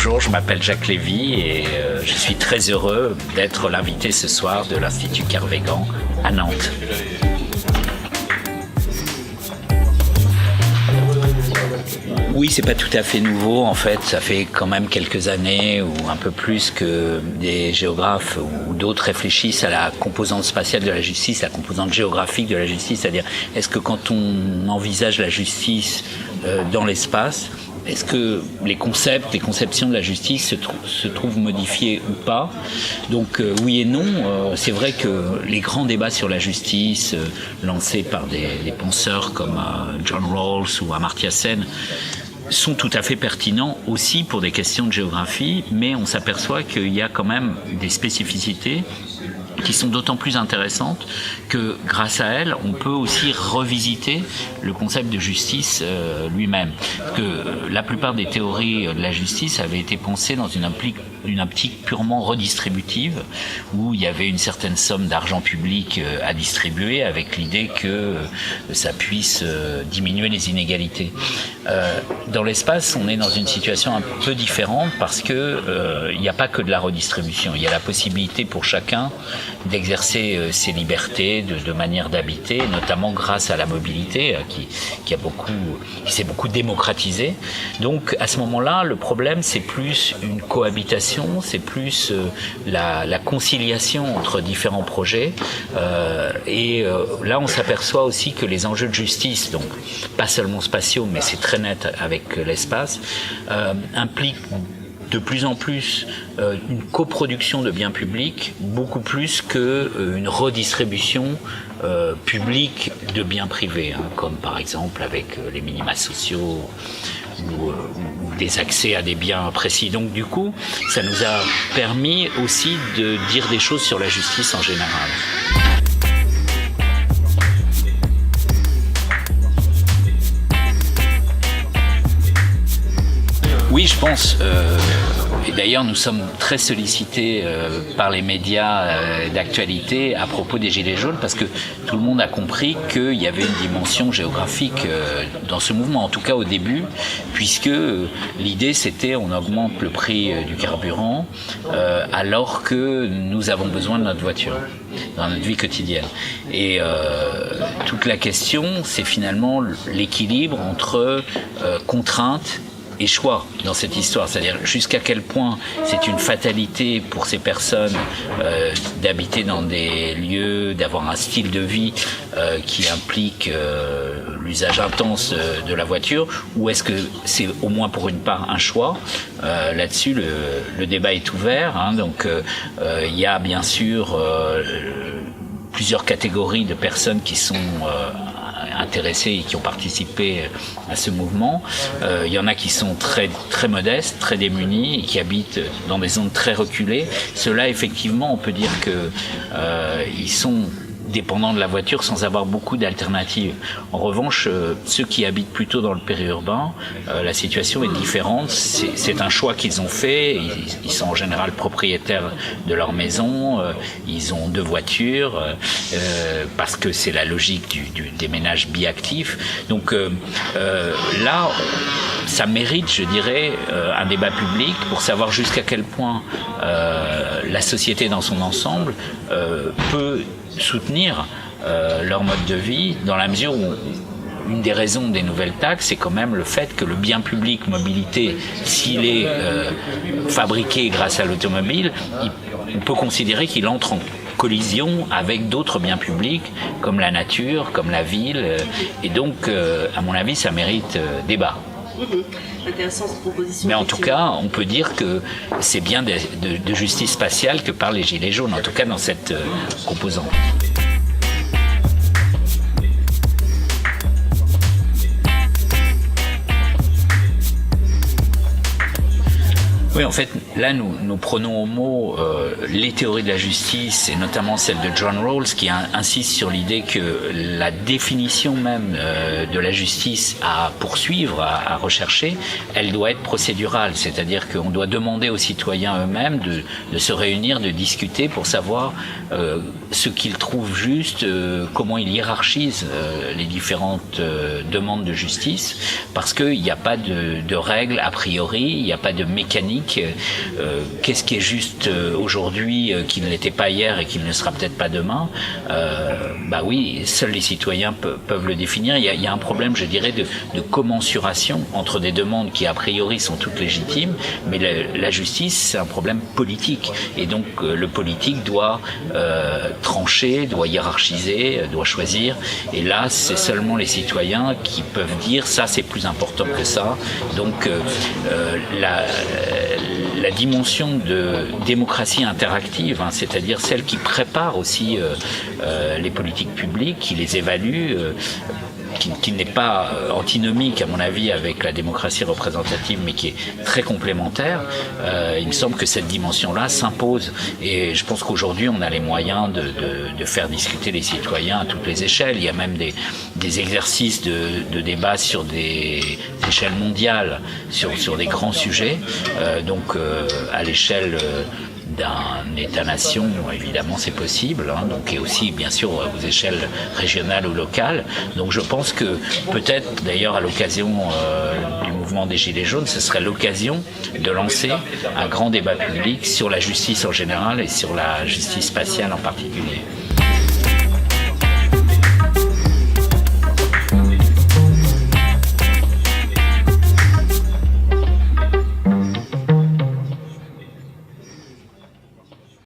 bonjour, je m'appelle Jacques Lévy et je suis très heureux d'être l'invité ce soir de l'Institut Kervégan à Nantes. Oui, c'est pas tout à fait nouveau en fait, ça fait quand même quelques années ou un peu plus que des géographes ou d'autres réfléchissent à la composante spatiale de la justice, la composante géographique de la justice, c'est-à-dire est-ce que quand on envisage la justice dans l'espace, est-ce que les concepts, les conceptions de la justice se trouvent modifiés ou pas? Donc oui et non. C'est vrai que les grands débats sur la justice lancés par des penseurs comme John Rawls ou Amartya Sen sont tout à fait pertinents aussi pour des questions de géographie, mais on s'aperçoit qu'il y a quand même des spécificités qui sont d'autant plus intéressantes que grâce à elles, on peut aussi revisiter le concept de justice lui-même. Parce que la plupart des théories de la justice avaient été pensées dans une optique purement redistributive, où il y avait une certaine somme d'argent public à distribuer, avec l'idée que ça puisse diminuer les inégalités. Dans l'espace, on est dans une situation un peu différente parce que il n'y a pas que de la redistribution. Il y a la possibilité pour chacun d'exercer ses libertés, de manière d'habiter, notamment grâce à la mobilité qui s'est beaucoup démocratisée. Donc à ce moment-là, le problème c'est plus une cohabitation, c'est plus la conciliation entre différents projets. Là, on s'aperçoit aussi que les enjeux de justice, donc pas seulement spatiaux, mais c'est très net avec l'espace, impliquent de plus en plus une coproduction de biens publics, beaucoup plus qu'une redistribution publique de biens privés, comme par exemple avec les minima sociaux ou des accès à des biens précis. Donc du coup, ça nous a permis aussi de dire des choses sur la justice en général. Oui, je pense. Et d'ailleurs, nous sommes très sollicités par les médias d'actualité à propos des Gilets jaunes parce que tout le monde a compris qu'il y avait une dimension géographique dans ce mouvement, en tout cas au début, puisque l'idée c'était on augmente le prix du carburant alors que nous avons besoin de notre voiture dans notre vie quotidienne. Et toute la question, c'est finalement l'équilibre entre contraintes et choix dans cette histoire, c'est-à-dire jusqu'à quel point c'est une fatalité pour ces personnes d'habiter dans des lieux, d'avoir un style de vie qui implique l'usage intense de la voiture, ou est-ce que c'est au moins pour une part un choix? Là-dessus, le débat est ouvert, donc il y a bien sûr plusieurs catégories de personnes qui sont intéressés et qui ont participé à ce mouvement. Il y en a qui sont très, très modestes, très démunis et qui habitent dans des zones très reculées. Ceux-là, effectivement, on peut dire que ils sont dépendants de la voiture sans avoir beaucoup d'alternatives. En revanche, ceux qui habitent plutôt dans le périurbain, la situation est différente. C'est un choix qu'ils ont fait. Ils sont en général propriétaires de leur maison. Ils ont 2 voitures parce que c'est la logique des ménages biactifs. Donc là, ça mérite, je dirais, un débat public pour savoir jusqu'à quel point la société dans son ensemble peut soutenir leur mode de vie, dans la mesure où une des raisons des nouvelles taxes, c'est quand même le fait que le bien public mobilité, s'il est fabriqué grâce à l'automobile, on peut considérer qu'il entre en collision avec d'autres biens publics, comme la nature, comme la ville, et donc, à mon avis, ça mérite débat. Intéressante proposition. Mais en tout cas, on peut dire que c'est bien de justice spatiale que parlent les Gilets jaunes, en tout cas dans cette composante. Oui, en fait, là, nous prenons au mot les théories de la justice, et notamment celle de John Rawls, qui insiste sur l'idée que la définition même de la justice à poursuivre, à rechercher, elle doit être procédurale, c'est-à-dire qu'on doit demander aux citoyens eux-mêmes de se réunir, de discuter pour savoir ce qu'ils trouvent juste, comment ils hiérarchisent les différentes demandes de justice, parce qu'il n'y a pas de règles a priori, il n'y a pas de mécanique politique. Qu'est-ce qui est juste aujourd'hui qui ne l'était pas hier et qui ne le sera peut-être pas demain? Oui, seuls les citoyens peuvent le définir. Il y a un problème, je dirais, de commensuration entre des demandes qui a priori sont toutes légitimes, mais la justice, c'est un problème politique. Et donc le politique doit trancher, doit hiérarchiser, doit choisir. Et là, c'est seulement les citoyens qui peuvent dire ça, c'est plus important que ça. Donc la dimension de démocratie interactive, c'est-à-dire celle qui prépare aussi les politiques publiques, qui les évalue, qui n'est pas antinomique à mon avis avec la démocratie représentative, mais qui est très complémentaire. Il me semble que cette dimension-là s'impose, et je pense qu'aujourd'hui on a les moyens de faire discuter les citoyens à toutes les échelles. Il y a même des exercices de débat sur des échelles mondiales, sur des grands sujets, donc à l'échelle d'un État-nation, évidemment c'est possible, donc, et aussi bien sûr aux échelles régionales ou locales. Donc je pense que peut-être d'ailleurs à l'occasion du mouvement des Gilets jaunes, ce serait l'occasion de lancer un grand débat public sur la justice en général et sur la justice spatiale en particulier.